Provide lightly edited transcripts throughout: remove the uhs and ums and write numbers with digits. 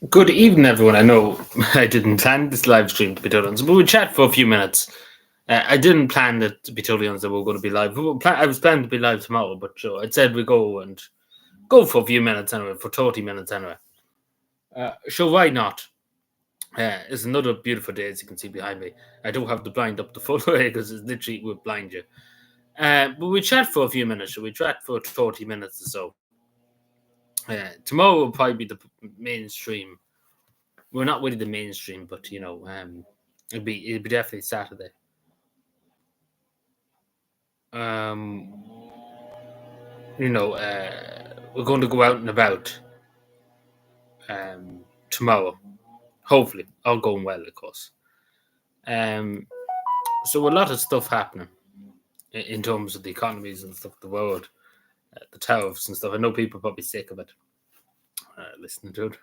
Good evening, everyone. I know I didn't plan this live stream to be totally honest, but we'll chat for a few minutes. I didn't plan it to be totally honest that we were going to be live. I was planning to be live tomorrow, but sure, I said we go for a few minutes anyway, for 30 minutes anyway. Sure, why not? It's another beautiful day, as you can see behind me. I don't have the blind up the full way because it's literally would blind you. But we chat for a few minutes. So we chat for 30 minutes or so. Tomorrow will probably be the mainstream. We're not really the mainstream, but it'd be definitely Saturday. Um, we're going to go out and about tomorrow. Hopefully, all going well, of course. So a lot of stuff happening in terms of the economies and stuff, the world, the tariffs and stuff. I know people are probably sick of it, listening to it.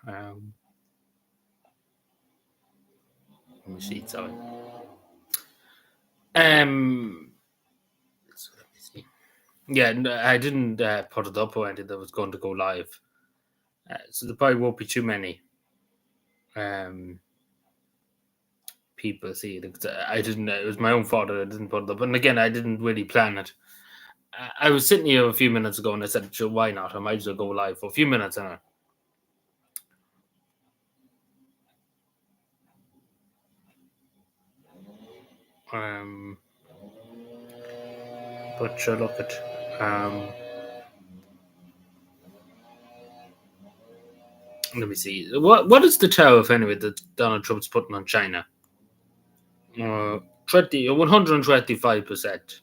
Let me see, sorry. So let me see. Yeah, I didn't put it up or anything that was going to go live. So there probably won't be too many people see it. I didn't. It was my own fault that I didn't put it up. And again, I didn't really plan it. I was sitting here a few minutes ago and I said, sure, why not? I might as well go live for a few minutes. But sure, look at. Let me see. What is the tariff anyway that Donald Trump's putting on China? 125%,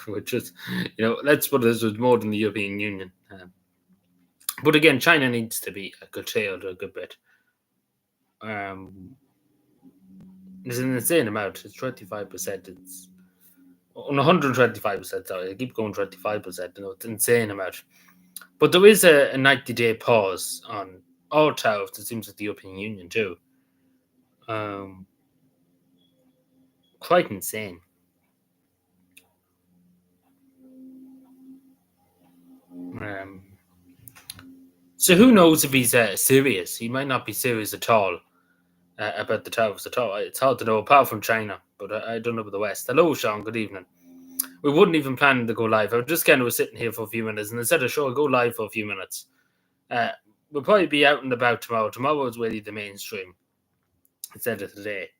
which is, let's put it this was more than the European Union. But again, China needs to be curtailed a good bit. It's an insane amount. It's 25%. It's on 125%. Sorry, I keep going 25%. It's an insane amount. But there is a 90-day pause on all tariffs. It seems like the European Union too. Quite insane. So who knows if he's serious? He might not be serious at all about the tariffs at all. It's hard to know, apart from China, but I don't know about the West. Hello, Sean. Good evening. We wouldn't even plan to go live. I just kind of was sitting here for a few minutes, and instead of sure, go live for a few minutes. We'll probably be out and about tomorrow. Tomorrow is really the mainstream instead of today.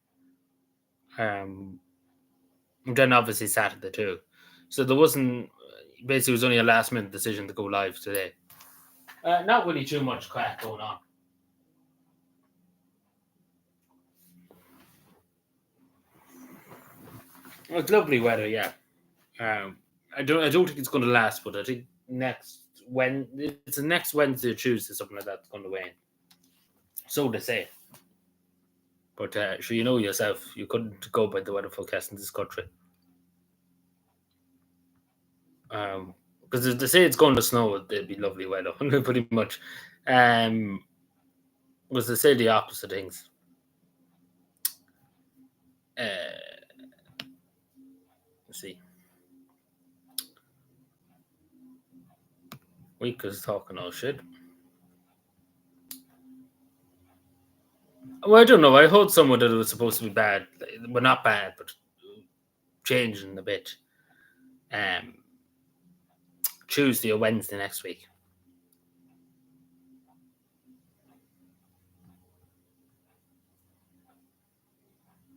And then obviously Saturday too. So there wasn't, basically, it was only a last minute decision to go live today. Not really too much crack going on. It's lovely weather, yeah. I don't think it's going to last, but I think it's the next Wednesday or Tuesday, something like that's going to wane. So they say. But sure, you know yourself, you couldn't go by the weather forecast in this country. Because if they say it's going to snow, it'd be lovely weather, pretty much. Because they say the opposite things. Let's see. Week is talking all shit. Well, I don't know. I heard somewhere that it was supposed to be bad. Well, not bad, but changing a bit. Tuesday or Wednesday next week.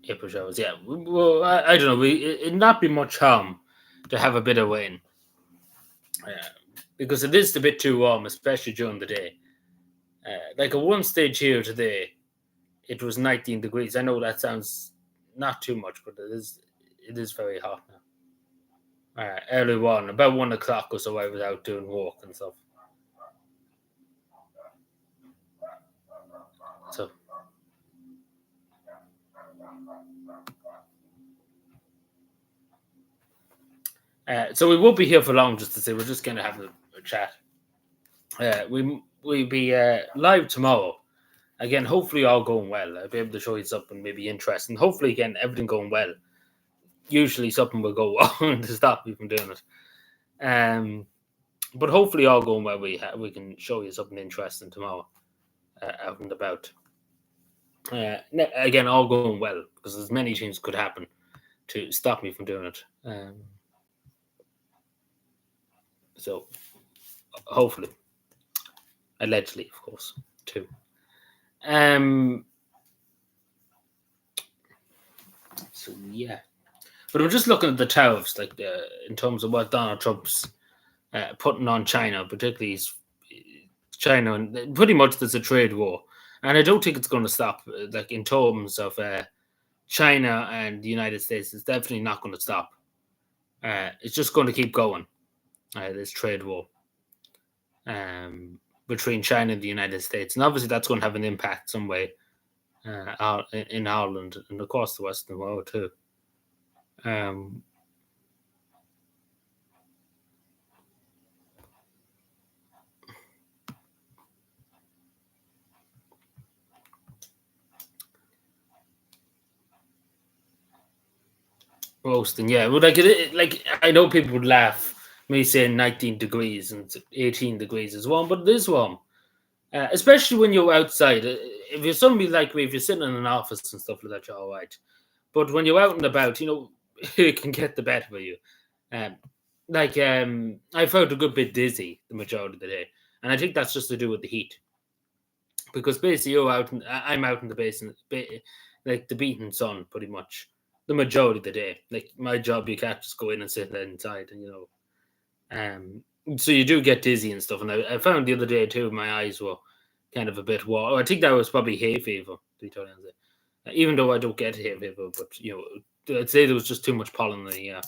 April showers, yeah. Well, I don't know. It'd not be much harm to have a bit of rain. Because it is a bit too warm, especially during the day. Like at one stage here today, it was 19 degrees. I know that sounds not too much, but it is very hot now. Early on, about 1 o'clock or so, I was out doing work and stuff. So we won't be here for long, just to say we're just going to have a chat. We'll be live tomorrow. Again, hopefully all going well. I'll be able to show you something maybe interesting. Hopefully, again, everything going well. Usually something will go wrong to stop me from doing it. But hopefully all going well. We can show you something interesting tomorrow. out and about. Again, all going well because there's many things could happen to stop me from doing it. So hopefully, allegedly, of course, too. So yeah, but I'm just looking at the tariffs, like in terms of what Donald Trump's putting on China, particularly China, and pretty much there's a trade war, and I don't think it's going to stop. Like in terms of China and the United States, it's definitely not going to stop. It's just going to keep going. This trade war between China and the United States, and obviously that's going to have an impact some way in Ireland and across the Western world too. Roasting, yeah. Well, like I know people would laugh me saying 19 degrees and 18 degrees is warm, but it is warm. Especially when you're outside. If you're somebody like me, if you're sitting in an office and stuff like that, you're all right. But when you're out and about, it can get the better of you. Um, I felt a good bit dizzy the majority of the day, and I think that's just to do with the heat. Because basically, I'm out in the basin, like the beaten sun, pretty much the majority of the day. Like my job, you can't just go in and sit inside, so you do get dizzy and stuff. And I found the other day too, my eyes were kind of a bit warm. I think that was probably hay fever, to be totally honest. Even though I don't get hay fever, but I'd say there was just too much pollen in the air.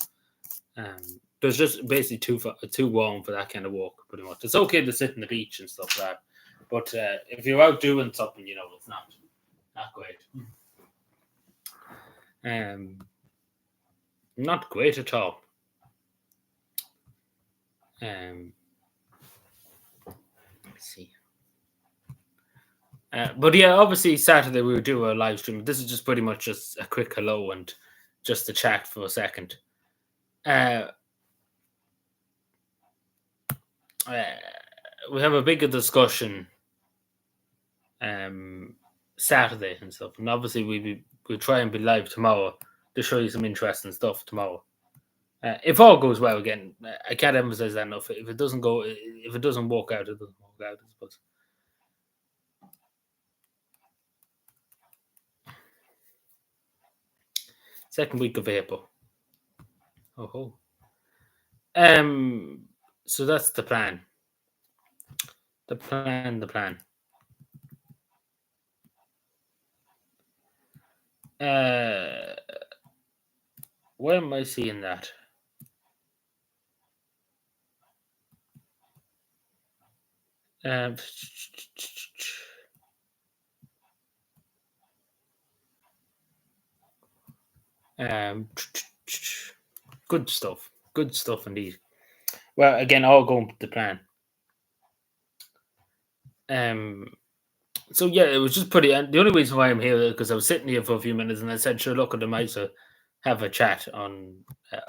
There's just basically too warm for that kind of walk. Pretty much, it's okay to sit on the beach and stuff like that, but if you're out doing something, it's not great. Not great at all. Let's see. But yeah, obviously Saturday we would do a live stream. This is just pretty much just a quick hello and just to chat for a second. We have a bigger discussion Saturday and stuff, and obviously we'll try and be live tomorrow to show you some interesting stuff tomorrow. If all goes well, again, I can't emphasize that enough. If it doesn't work out, it doesn't work out, I suppose. Second week of April. Oh. So that's the plan. The plan. Where am I seeing that? Good stuff. Good stuff indeed. Well, again, all going to the plan. So yeah, it was just pretty. And the only reason why I'm here is because I was sitting here for a few minutes, and I said, "Sure, look at the mic, so have a chat on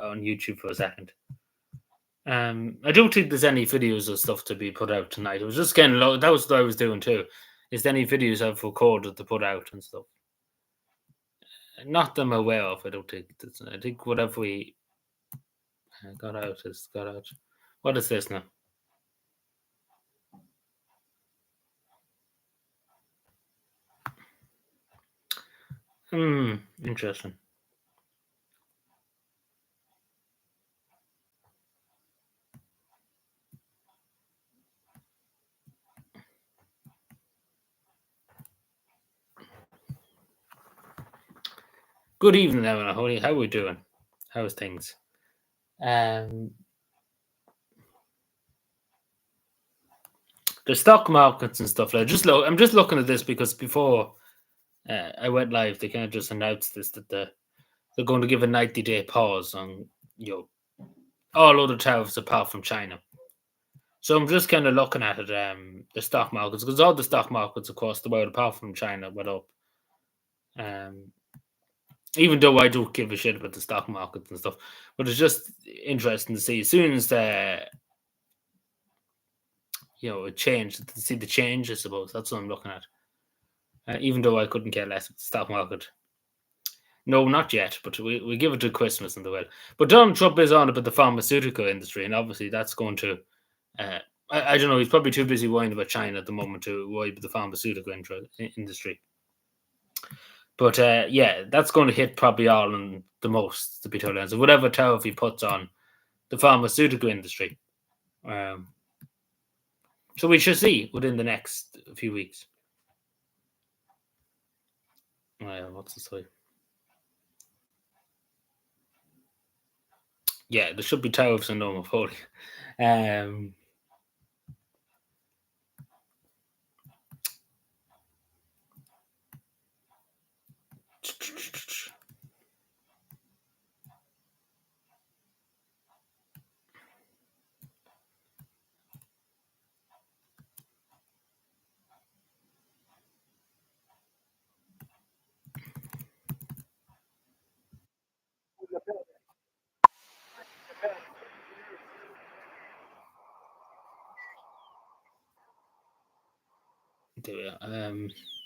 YouTube for a second." I don't think there's any videos or stuff to be put out tonight. It was just kind of that was what I was doing too. Is there any videos I've recorded to put out and stuff? Not that I'm aware of. I don't think. I think whatever we got out is got out. What is this now? Interesting. Good evening, Emma. How are we doing? How's things? The stock markets and stuff. I'm just looking at this because before I went live, they kind of just announced this that they're going to give a 90-day pause on all other tariffs apart from China. So I'm just kind of looking at it, the stock markets, because all the stock markets across the world apart from China went up. Even though I don't give a shit about the stock markets and stuff, but it's just interesting to see as soon as a change, to see the change. I suppose that's what I'm looking at. Even though I couldn't care less with the stock market. No, not yet, but we give it to Christmas and the will. But Donald Trump is on about the pharmaceutical industry, and obviously that's going to. Uh, I don't know. He's probably too busy worrying about China at the moment to worry about the pharmaceutical industry. But yeah, that's going to hit probably all and the most, to be totally honest. Whatever tariff he puts on the pharmaceutical industry. Um, so we shall see within the next few weeks. What's the story? Yeah, there should be tariffs on normal foley. Um,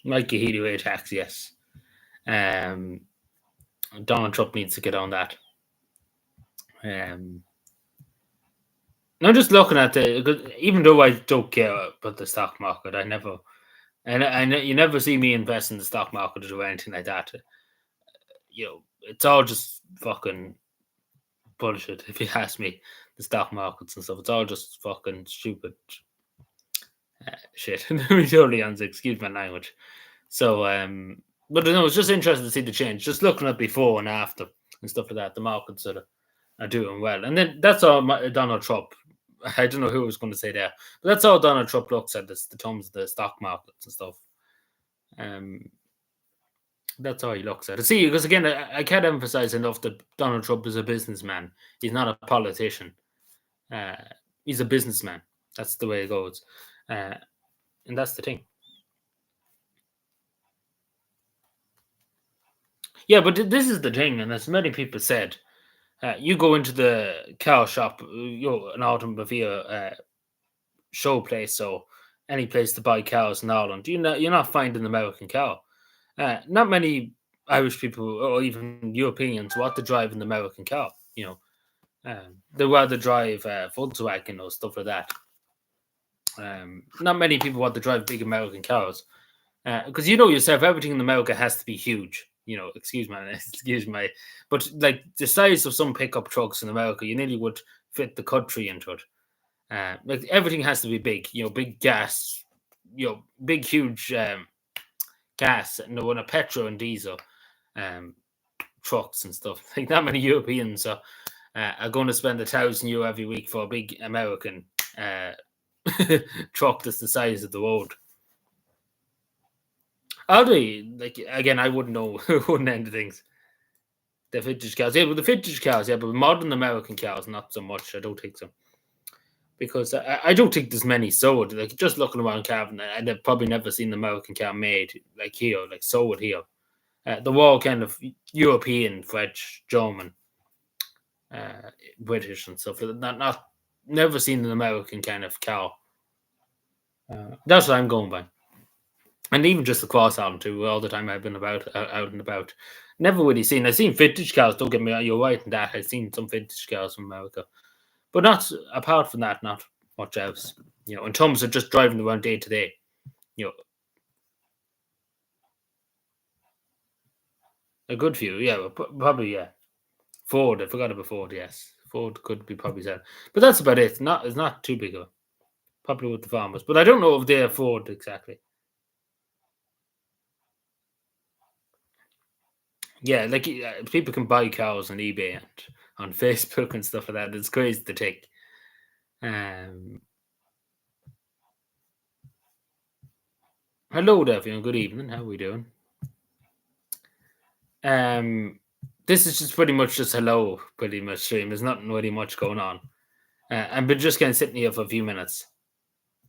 Mikey Healy tax, yes. Um, Donald Trump needs to get on that. I'm just looking at even though I don't care about the stock market, I never, and you never see me invest in the stock market or anything like that. It's all just fucking bullshit. If you ask me, the stock markets and stuff, it's all just fucking stupid shit. Totally honest, excuse my language. So, but no, it's just interesting to see the change. Just looking at before and after and stuff like that, the markets are doing well, and then that's all Donald Trump. I don't know who was going to say that, but that's all Donald Trump looks at the terms of the stock markets and stuff. That's all he looks at. See, because again, I can't emphasize enough that Donald Trump is a businessman. He's not a politician. He's a businessman. That's the way it goes, and that's the thing. Yeah, but this is the thing, and as many people said, you go into the cow shop, an automobile show place, or any place to buy cows in Ireland. You're not finding an American cow. Not many Irish people or even Europeans want to drive an American cow. They rather drive Volkswagen or stuff like that. Not many people want to drive big American cows because yourself, everything in America has to be huge. Excuse my, but like the size of some pickup trucks in America, you nearly would fit the country into it. Like everything has to be big. Big gas. Big huge gas. No, a petrol and diesel trucks and stuff. Like that many Europeans are going to spend €1,000 every week for a big American truck that's the size of the road. Are they? Like again, I wouldn't know. Wouldn't end things. The vintage cows, yeah, but the vintage cows, yeah, but modern American cows, not so much. I don't think so, because I don't think there's many sold. Like just looking around Cavan, I've probably never seen an American cow made like here, like sold here. They're all kind of European, French, German, British, and stuff. Not never seen an American kind of cow. That's what I'm going by. And even just across Ireland too, all the time I've been out and about, never really seen. I've seen vintage cows. Don't get me wrong, you're right in that. I've seen some vintage cows from America, but not apart from that, not much else. In terms of just driving around day to day, a good few, yeah, probably, yeah. Ford, I forgot about Ford. Yes, Ford could be probably said, but that's about it. It's not too big of a probably with the farmers, but I don't know if they afford exactly. Yeah, like people can buy cows on eBay and on Facebook and stuff like that. It's crazy to take. Hello there, everyone. Good evening. How are we doing? This is just pretty much just hello, pretty much stream. There's nothing really much going on. I've been just kind of sitting here for a few minutes.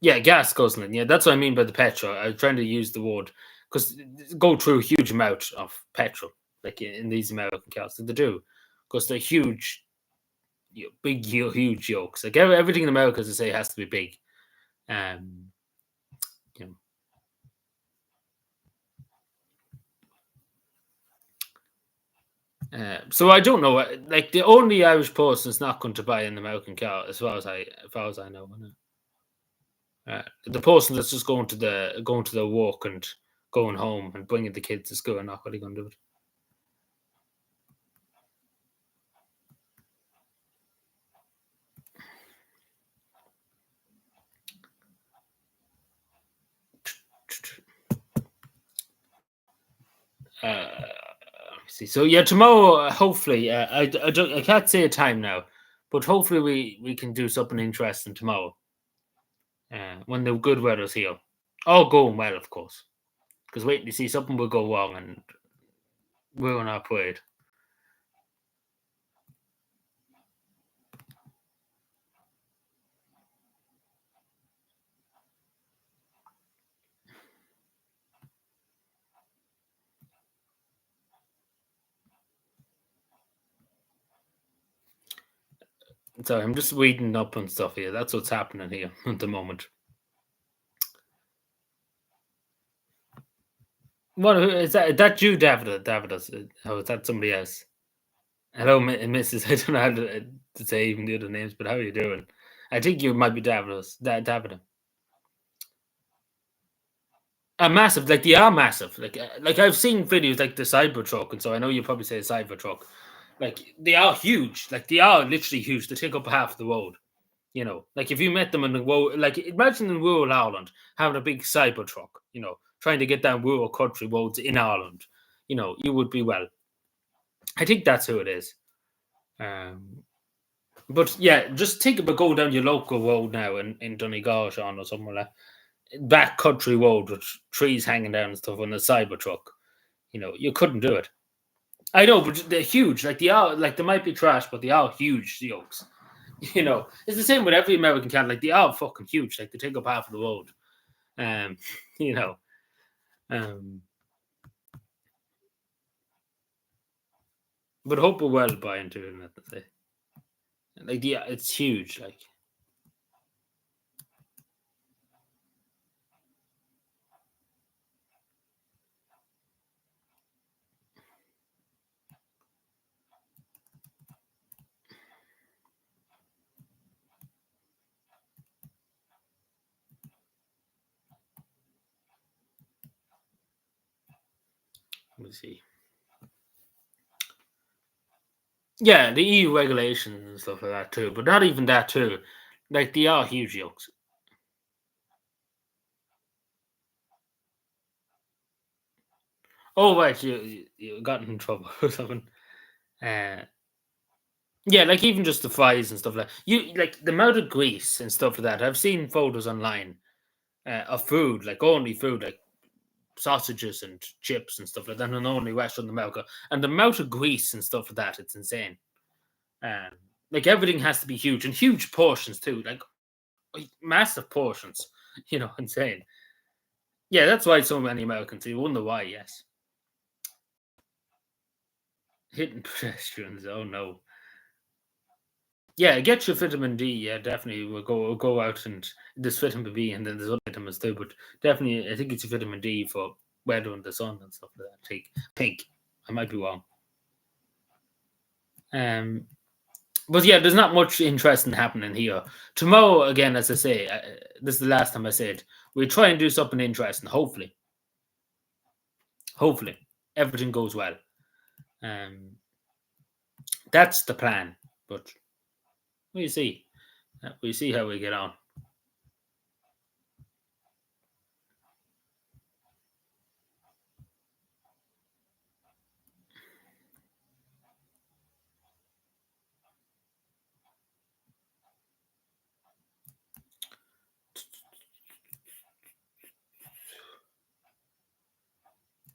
Yeah, gas guzzling. Yeah, that's what I mean by the petrol. I was trying to use the word because go through a huge amount of petrol, like in these American cars. They do because they're huge, big, huge yokes. Like everything in America, as I say, has to be big. Um, you so I don't know. Like the only Irish person is not going to buy an American car, as far as I know. The person that's just going to the work and going home and bringing the kids to school are not really going to do it. Let me see. So yeah, tomorrow, hopefully, I can't say a time now, but hopefully we can do something interesting tomorrow. When the good weather's here, all going well, of course. Because waiting to see something will go wrong and ruin our parade. Sorry, I'm just reading up on stuff here. That's what's happening here at the moment. What is that? Is that you, David? David, or is that somebody else? Hello, Mrs. I don't know how to say even the other names, but how are you doing? I think you might be David. David. Massive, like they are massive. Like I've seen videos like the Cybertruck, and so I know you probably say Cybertruck. Like they are huge. Like they are literally huge. They take up half the road. Like if you met them in the road, like imagine in rural Ireland having a big Cybertruck. Trying to get down rural country roads in Ireland. You would be well. I think that's who it is. But yeah, just think about going down your local road now in Donegal, Sean, or somewhere like back country road with trees hanging down and stuff on a Cybertruck. You couldn't do it. I know, but they're huge. Like they are, like they might be trash, but they are huge yokes. It's the same with every American cat. Like they are fucking huge. Like they take up half of the road. Um, you know, um, but hope we're well by into it. Like yeah, it's huge. Like let me see. Yeah, the EU regulations and stuff like that too, but not even that too. Like they are huge yokes. Oh right, you got in trouble or something. Uh, yeah, like even just the fries and stuff like you like the amount of grease and stuff like that. I've seen photos online of food, like only food, like sausages and chips and stuff like that, and only restaurant in America. And the amount of grease and stuff like that, it's insane. Um, like everything has to be huge and huge portions too, like massive portions. Insane. Yeah, that's why so many Americans. You wonder why. Yes, hitting pedestrians. Oh no. Yeah, get your vitamin D. Yeah, definitely. We'll go out and there's vitamin B and then there's other vitamins too. But definitely, I think it's vitamin D for weather and the sun and stuff like that. Take pink. I might be wrong. Um, but yeah, there's not much interesting happening here. Tomorrow, again, as I say, this is the last time I said we'll try and do something interesting. Hopefully, everything goes well. Um, that's the plan. But we see. We see how we get on.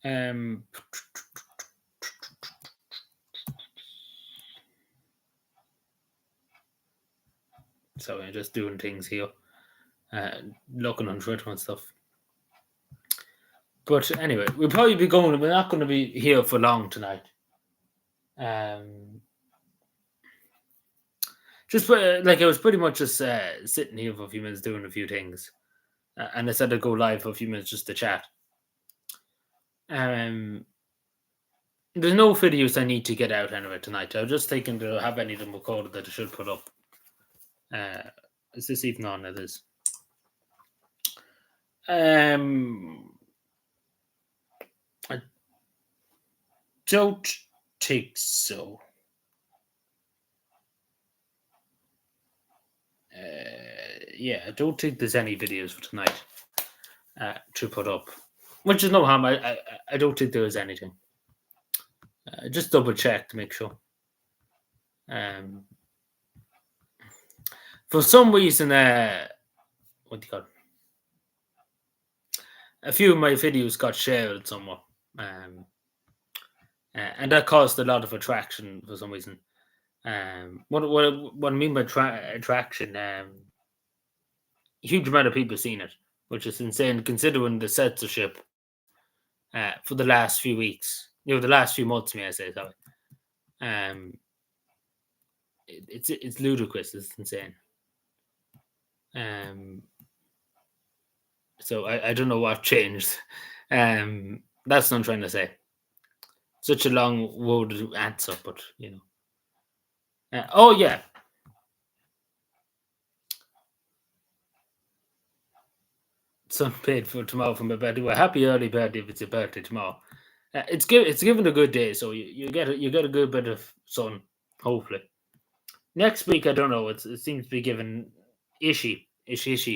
Um, so I'm just doing things here, looking on Twitter and stuff. But anyway, we'll probably be going. We're not going to be here for long tonight. Um, just like I was pretty much just sitting here for a few minutes doing a few things. and I said I'd go live for a few minutes just to chat. Um, there's no videos I need to get out anyway tonight. I was just thinking to have any of them recorded that I should put up. Is this even on? It is. I don't think so. Yeah, I don't think there's any videos for tonight to put up, which is no harm. I don't think there is anything. Just double check to make sure. For some reason, what do you call it? A few of my videos got shared somewhere, and that caused a lot of attraction for some reason. What I mean by attraction, huge amount of people seen it, which is insane considering the censorship for the last few weeks. The last few months, may I say? Sorry. It's ludicrous. It's insane. So I don't know what changed. That's what I'm trying to say. Such a long worded answer, but oh yeah. Son paid for tomorrow for my birthday. Well, happy early birthday if it's your birthday tomorrow. It's given a good day, so you get a good bit of sun, hopefully. Next week, I don't know. It seems to be given ishy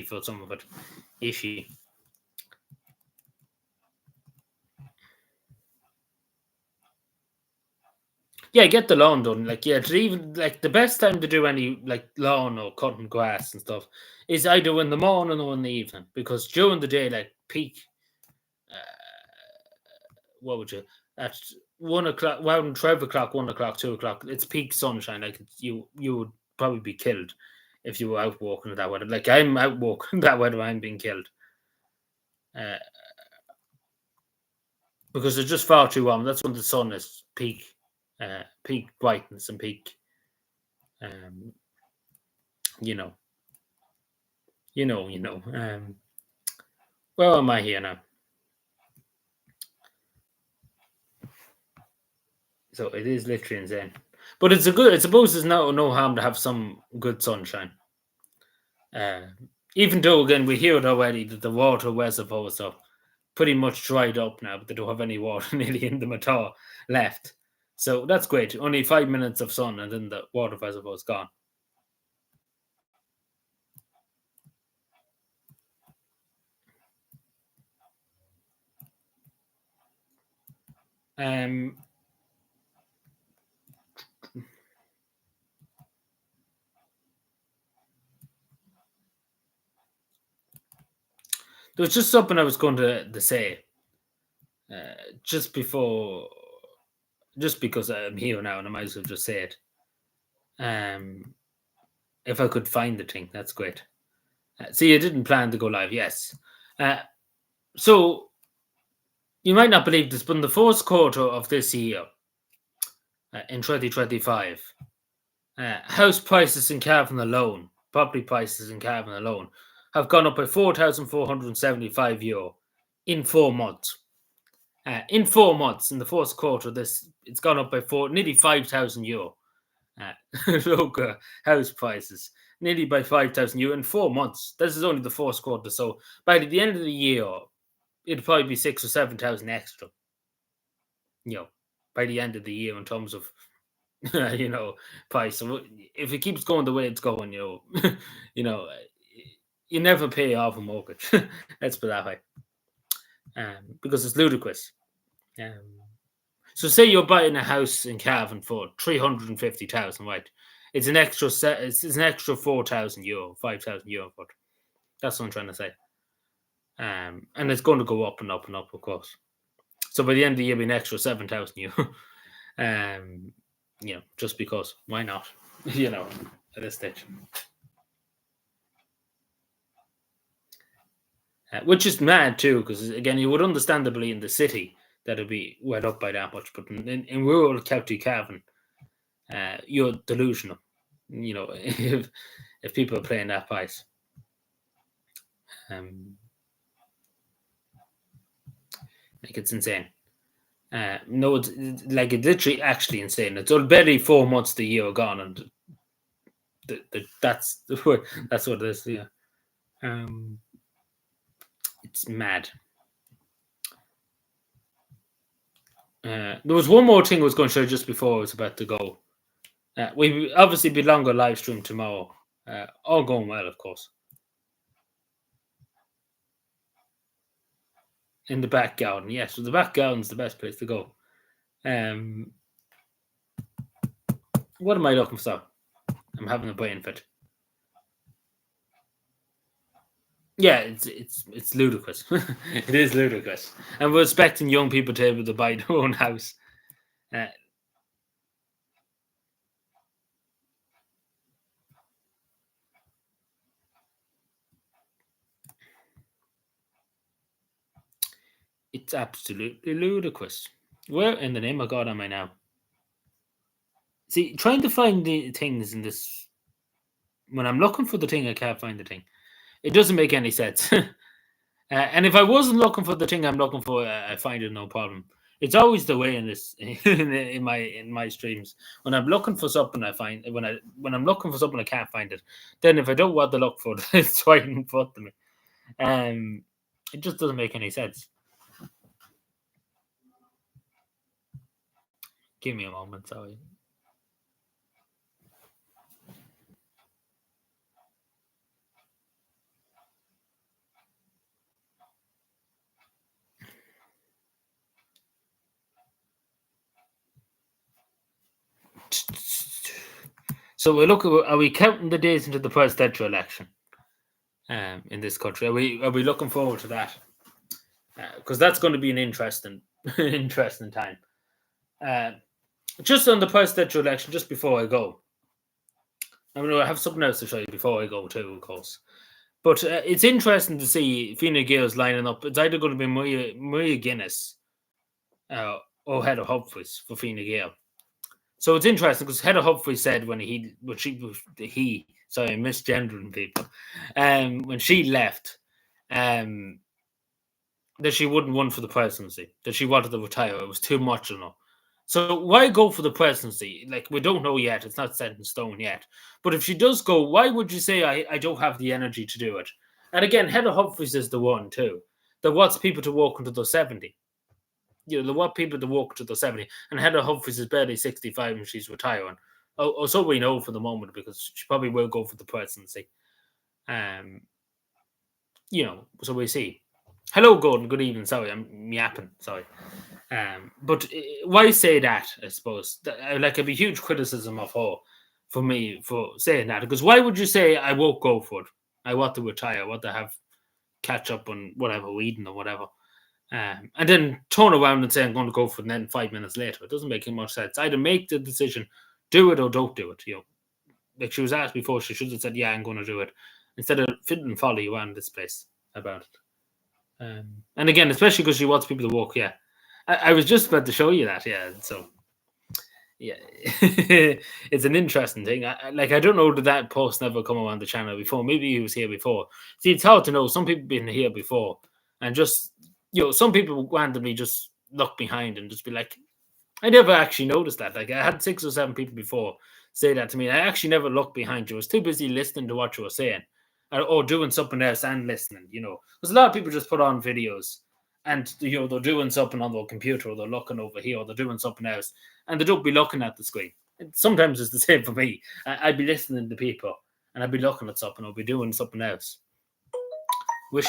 for some of it. Ishy. Yeah, get the lawn done. Like, yeah, even like the best time to do any like lawn or cutting grass and stuff is either in the morning or in the evening, because during the day, like peak, what would you at 1 o'clock, well, 12 o'clock, 1 o'clock, 2 o'clock, it's peak sunshine. Like you would probably be killed if you were out walking in that weather. Like I'm out walking in that weather, I'm being killed. Because it's just far too warm. That's when the sun is peak brightness and peak. You know. Where am I here now? So it is literally insane. But it's a good. I suppose there's no harm to have some good sunshine. Even though again we hear it already that the water reservoirs are pretty much dried up now, but they don't have any water nearly in them at all left. So that's great. Only 5 minutes of sun and then the water reservoir is gone. There was just something I was going to say just before, just because I'm here now and I might as well just say it. If I could find the thing, that's great. See, I didn't plan to go live, yes. So, you might not believe this, but in the first quarter of this year, in 2025, house prices in Cavan alone, property prices in Cavan alone, have gone up by €4,475 in 4 months. In 4 months, in the first quarter, it's gone up by nearly €5,000. Local house prices nearly by €5,000 in 4 months. This is only the first quarter, so by the end of the year, it'd probably be 6,000 or 7,000 extra. By the end of the year in terms of price. So if it keeps going the way it's going, you never pay off a mortgage. Let's put it that way. Because it's ludicrous. So say you're buying a house in Cavan for 350,000, right? It's an extra it's an extra €4,000, €5,000 for it. That's what I'm trying to say. And it's going to go up and up and up, of course. So by the end of the year, it'll be an extra €7,000. Just because. Why not? At this stage. Which is mad too, because again, you would understandably in the city that it'd be wet up by that much, but in rural County Cavan, you're delusional. If people are playing that price. Like it's insane. No, it's like it's literally actually insane. It's already 4 months the year gone, and that's that's what it is. Yeah, um, it's mad. There was one more thing I was going to show just before I was about to go. We obviously be longer live stream tomorrow. All going well, of course. In the back garden, yes. So the back garden's the best place to go. Um, what am I looking for? I'm having a brain fit. Yeah, it's ludicrous. It is ludicrous, and we're expecting young people to be able to buy their own house. Uh, it's absolutely ludicrous. Where in the name of God am I now? See, trying to find the things in this when I'm looking for the thing, I can't find the thing. It doesn't make any sense. And if I wasn't looking for the thing I'm looking for, I find it no problem. It's always the way in this in my streams. When I'm looking for something, I find when I'm looking for something, I can't find it. Then if I don't want to look for it, it's right in front of me. Um, it just doesn't make any sense. Give me a moment, sorry. So we look. Are we counting the days into the presidential election? In this country, are we looking forward to that? Because that's going to be an interesting interesting time. Uh, just on the presidential election, just before I go, I have something else to show you before I go too, of course. But it's interesting to see Fine Gael's lining up. It's either going to be Maria Guinness or Heather Humphreys for Fine Gael. So it's interesting because Heather Humphreys said he sorry, I'm misgendering people. When she left, um, that she wouldn't run for the presidency, that she wanted to retire. It was too much, you know. So why go for the presidency? Like we don't know yet. It's not set in stone yet. But if she does go, why would you say I don't have the energy to do it? And again, Heather Humphreys is the one too that wants people to walk until they're 70. You know, they want people to walk until they're 70. And Heather Humphreys is barely 65 and she's retiring. Oh, so we know for the moment because she probably will go for the presidency. Um, so we see. Hello, Gordon. Good evening. Sorry, I'm yapping. Sorry. But why say that? I suppose like it'd be huge criticism of her for me for saying that because why would you say I won't go for it? I want to retire. I want to have catch up on whatever reading or whatever, and then turn around and say I'm going to go for it. And then 5 minutes later, it doesn't make much sense. Either make the decision, do it or don't do it. Like she was asked before, she should have said, "Yeah, I'm going to do it," instead of fit and folly around this place about it. And again, especially because she wants people to walk. Yeah, I was just about to show you that. Yeah, so yeah, it's an interesting thing. I don't know did that post never come around the channel before. Maybe he was here before. See, it's hard to know. Some people been here before, and just some people randomly just look behind and just be like, I never actually noticed that. Like I had 6 or 7 people before say that to me. And I actually never looked behind you. I was too busy listening to what you were saying, or doing something else and listening. Because a lot of people just put on videos, and they're doing something on their computer, or they're looking over here, or they're doing something else, and they don't be looking at the screen. Sometimes it's the same for me. I'd be listening to people, and I'd be looking at something, or be doing something else. Wish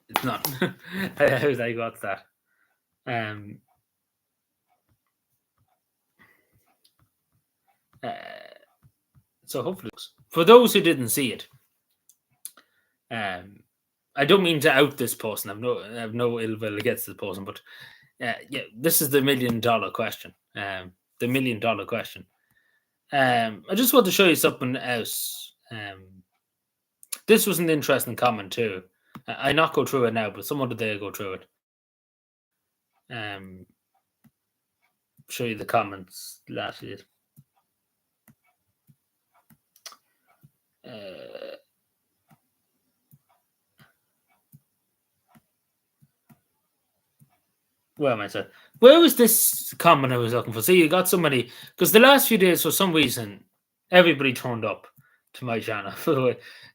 it's not. I was like, what's that? Um, uh, so hopefully, for those who didn't see it, I don't mean to out this person. I have no ill will against this person, but yeah, this is the $1 million question. The $1 million question. I just want to show you something else. This was an interesting comment too. I not go through it now, but some other day I go through it. Show you the comments last year. Where am I? Sorry. Where was this comment I was looking for? See, you got so many because the last few days, for some reason, everybody turned up to my channel.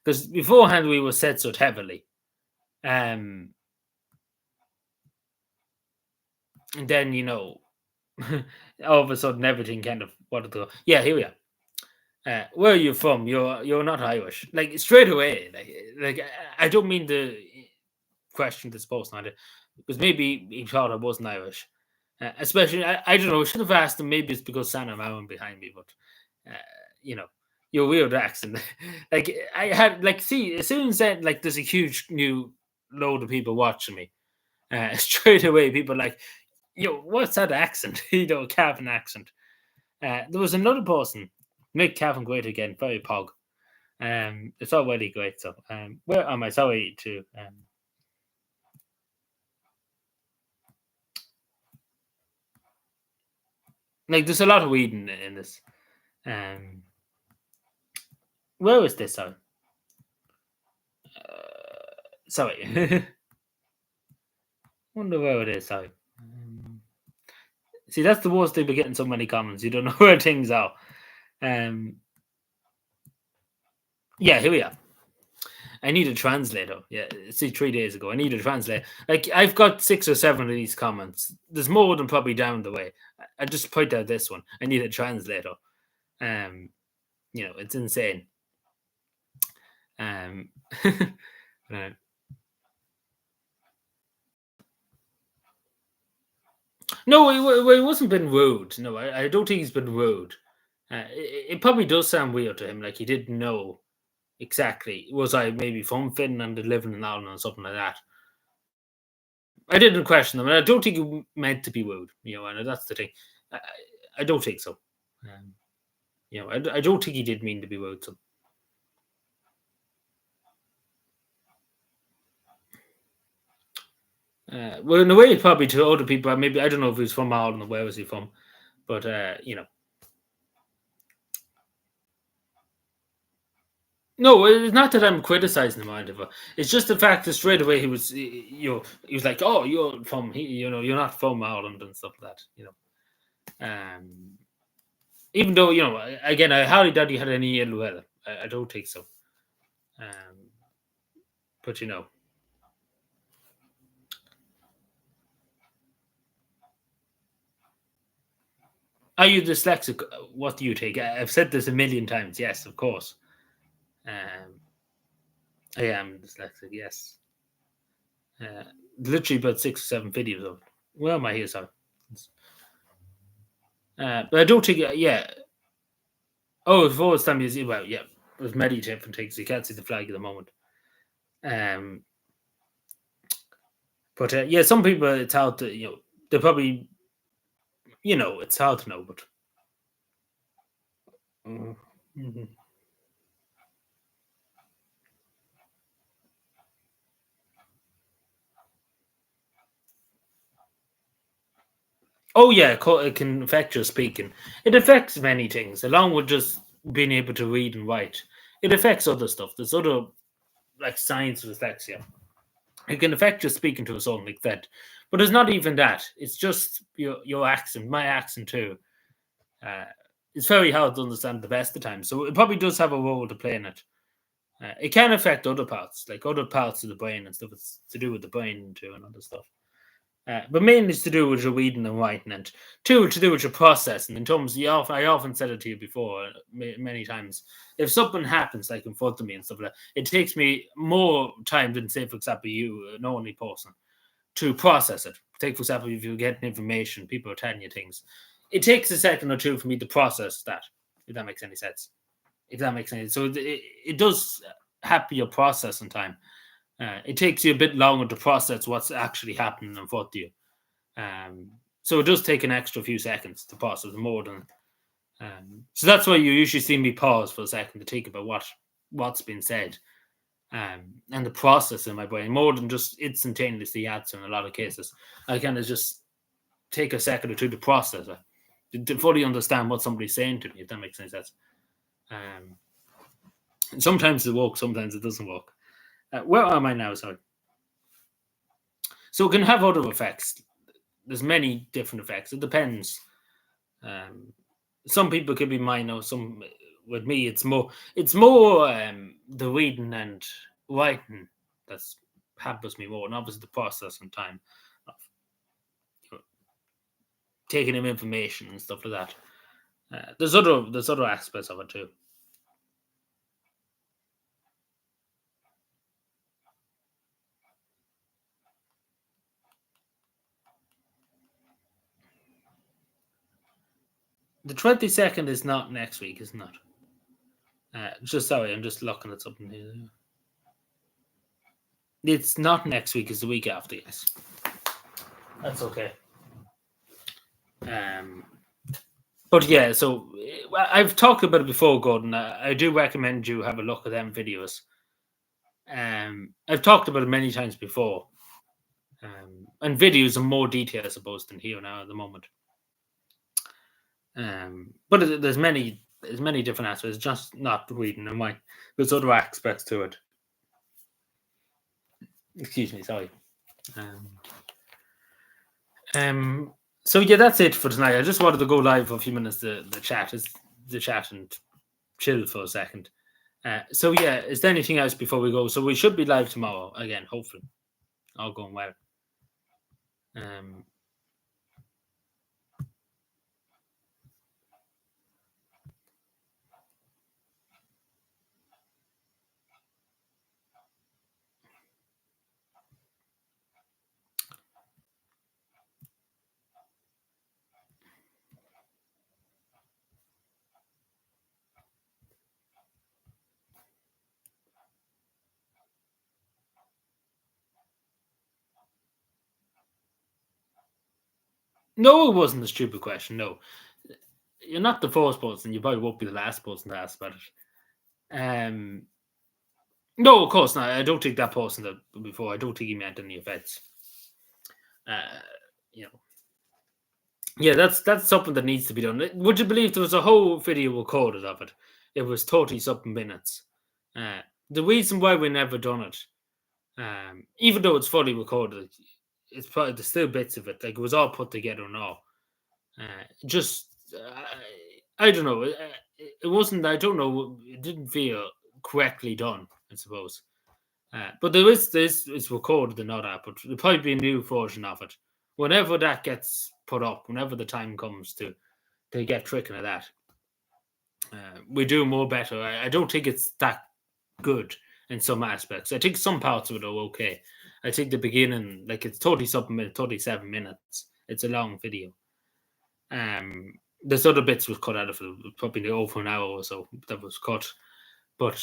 Because beforehand we were censored heavily, and then all of a sudden everything kind of wanted to go. Yeah, here we are. Where are you from? You're not Irish. Like straight away. I don't mean to question this post on it because maybe he thought I wasn't Irish. Especially, I don't know. I should have asked him. Maybe it's because Santa Marin behind me, but uh, you know, your weird accent. Like I had, like, see, as soon as that, like, there's a huge new load of people watching me. Straight away, people are like, what's that accent? Cavan accent. There was another person, make Cavan great again, very pog. It's already great. So, where am I? Sorry to like, there's a lot of weed in this. Where is this? Sorry. Wonder where it is. Sorry. See, that's the worst thing about getting so many comments. You don't know where things are. Yeah, here we are. I need a translator. Yeah, see, 3 days ago, I need a translator. Like, I've got 6 or 7 of these comments. There's more than probably down the way. I just point out this one. I need a translator. It's insane. Right. No, it wasn't been rude. No, I don't think he's been rude. It probably does sound weird to him, like he didn't know exactly. Was I maybe from Finland and living in Ireland or something like that? I didn't question them, and I don't think he meant to be rude. And that's the thing. I, I don't think so. I don't think he did mean to be rude. So. Well, in a way, probably to other people, maybe I don't know if he's from Ireland or where was he from, but No, it's not that I'm criticizing him either. It's just the fact that straight away he was, he was like, "Oh, you're from, you're not from Ireland and stuff like that." Even though again, I hardly doubt he had any ill will. I don't think so. But are you dyslexic? What do you take? I've said this a million times. Yes, of course. I am dyslexic. Yes. Literally about 6 or 7 videos of it. Where am I here, sorry? But I don't think, yeah. Oh, the first time you see, well, yeah, there's many different things. You can't see the flag at the moment. But yeah, some people, it's hard to, they're probably, it's hard to know, but. Mm-hmm. Oh yeah, it can affect your speaking. It affects many things, along with just being able to read and write. It affects other stuff. There's other, like, science of dyslexia. It can affect your speaking to a certain extent, but it's not even that. It's just your accent, my accent too. It's very hard to understand the best of times, so it probably does have a role to play in it. It can affect other parts, like other parts of the brain and stuff. It's to do with the brain too and other stuff. But mainly it's to do with your reading and writing, and two, to do with your processing. In terms, I often said it to you before, many times. If something happens, like in front of me and stuff like that, it takes me more time than, say, for example, you, an only person, to process it. Take, for example, if you get information, people are telling you things. It takes a second or two for me to process that, if that makes any sense. If that makes any sense. So it does happen your processing time. It takes you a bit longer to process what's actually happening in front of you. So it does take an extra few seconds to process more than. So that's why you usually see me pause for a second to think about what's been said, and the process in my brain more than just instantaneously answer. In a lot of cases, I kind of just take a second or two to process it, to fully understand what somebody's saying to me. If that makes any sense. Sometimes it works, sometimes it doesn't work. Where am I now? Sorry. So it can have other effects. there's many different effects. It depends. Um, some people could be minor. Some with me, it's more the reading and writing that's hampers me more, and obviously the process and time of taking in information and stuff like that. There's other aspects of it too. The 22nd is not next week, isn't it? Just sorry, I'm just looking at something here. It's not next week; it's the week after. Yes, that's okay. Um, but yeah, so I've talked about it before, Gordon. I do recommend you have a look at them videos. I've talked about it many times before, and videos in more detail, I suppose, than here now at the moment. But there's many different aspects. It's just not reading and why there's other aspects to it. Excuse me, sorry. Um, so yeah, that's it for tonight. I just wanted to go live for a few minutes. The chat and chill for a second. So yeah, is there anything else before we go? So we should be live tomorrow again, hopefully, all going well. Um, no, it wasn't a stupid question. No, you're not the first person. You probably won't be the last person to ask about it. No, of course not. I don't think that person that before. I don't think he meant any offense. Uh, you know, yeah, that's something that needs to be done. Would you believe there was a whole video recorded of it? It was 30 something minutes. Uh, the reason why we never done it, even though it's fully recorded, it's probably there's still bits of it. Like it was all put together now. Just I don't know. It wasn't. I don't know. It didn't feel correctly done. I suppose. But there is it's recorded and all that. But there'll probably be a new version of it. Whenever that gets put up, whenever the time comes to get tricking at that, we do more better. I don't think it's that good in some aspects. I think some parts of it are okay. I think the beginning, like it's 30 something minutes, 37 minutes. It's a long video. There's other bits was cut out of it, probably over an hour or so that was cut. But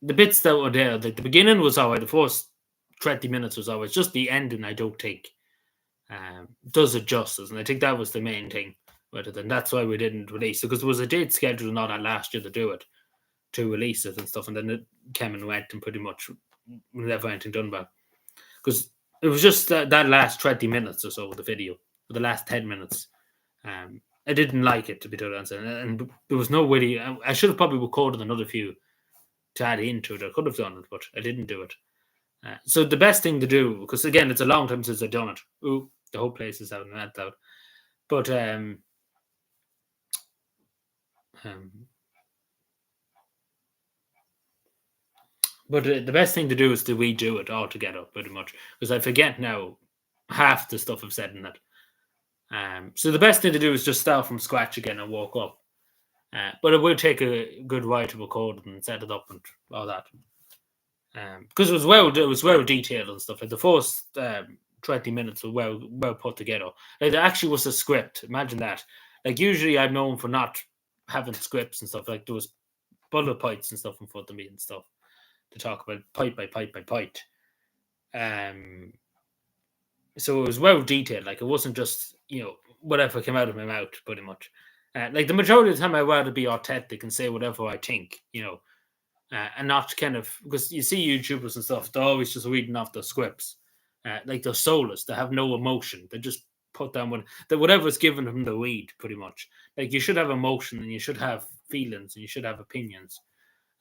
the bits that were there, like the beginning was alright. The first 20 minutes was always just the ending. I don't think does it justice, and I think that was the main thing. Rather than that's why we didn't release it because there was a date scheduled and all that last year to do it, to release it and stuff, and then it came and went and pretty much never anything done about because it was just that last 20 minutes or so of the video, or the last 10 minutes. I didn't like it to be totally honest, and there was no way. I should have probably recorded another few to add into it. I could have done it, but I didn't do it. So the best thing to do, because again, it's a long time since I've done it. Ooh, the whole place is out and that loud. But um, the best thing to do is to redo it all together, pretty much, because I forget now half the stuff I've said in it. So the best thing to do is just start from scratch again and walk up. But it will take a good while to record it and set it up and all that. Because it was well detailed and stuff. Like the first 20 minutes were well put together. Like there actually was a script. Imagine that. Like usually I'm known for not having scripts and stuff. Like there was bullet points and stuff in front of me and stuff to talk about point by point by point. So it was well detailed. Like it wasn't just whatever came out of my mouth, pretty much. Like the majority of the time, I'd rather be authentic and say whatever I think, and not kind of because you see YouTubers and stuff, they're always just reading off the scripts, like they're soulless. They have no emotion. They just put down whatever's given them to read, pretty much. Like you should have emotion and you should have feelings and you should have opinions,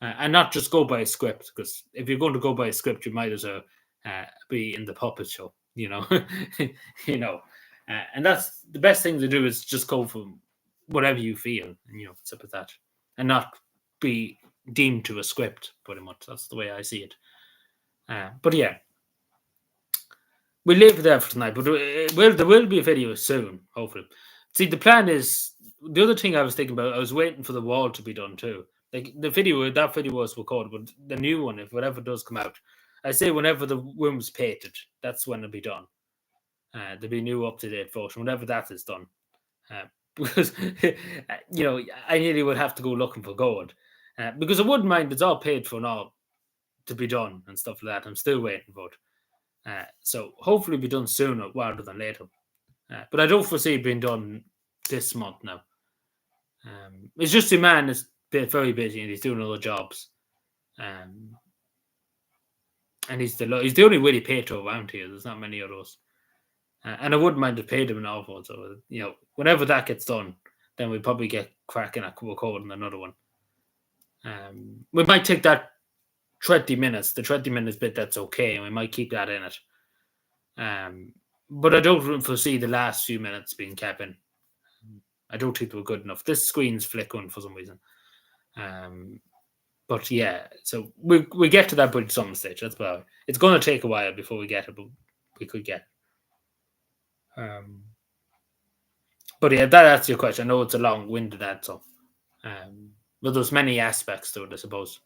and not just go by a script. Because if you're going to go by a script, you might as well be in the puppet show. you know. And that's the best thing to do is just go for whatever you feel, and stuff like that, and not be deemed to a script. Pretty much, that's the way I see it. But yeah, we leave it there for tonight. But there will be a video soon, hopefully. See, the plan is the other thing I was thinking about. I was waiting for the wall to be done too. Like that video was recorded, but the new one, if whatever does come out, I say whenever the room's painted, that's when it'll be done. There'll be new up to date photo, whenever that is done. Because I nearly would have to go looking for gold. Because I wouldn't mind, it's all paid for now to be done and stuff like that. I'm still waiting for it. So hopefully be done sooner rather than later. But I don't foresee it being done this month now. It's just the man is very busy and he's doing other jobs. And he's the only really paid around here. There's not many others. And I wouldn't mind to pay them an awful. So, whenever that gets done, then we'll probably get cracking at recording another one. We might take that 20 minutes, the 20 minutes bit that's okay, and we might keep that in it. But I don't foresee the last few minutes being kept in. I don't think they were good enough. This screen's flickering for some reason. But yeah, so we get to that point at some stage. That's about it. It's going to take a while before we get it, but we could get it. But yeah, that's your question. I know it's a long-winded answer. But there's many aspects to it, I suppose.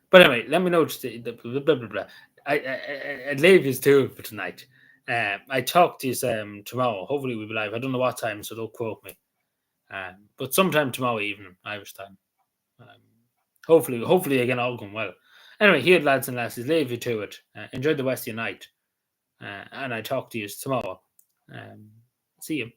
But anyway, let me know. Blah, blah, blah, blah. I'd leave you to for tonight. I talk to you tomorrow. Hopefully we'll be live. I don't know what time, so don't quote me. But sometime tomorrow evening, Irish time. Hopefully again, all going well. Anyway, here, lads and lasses, leave you to it. Enjoy the rest of your night. And I talk to you tomorrow. See you.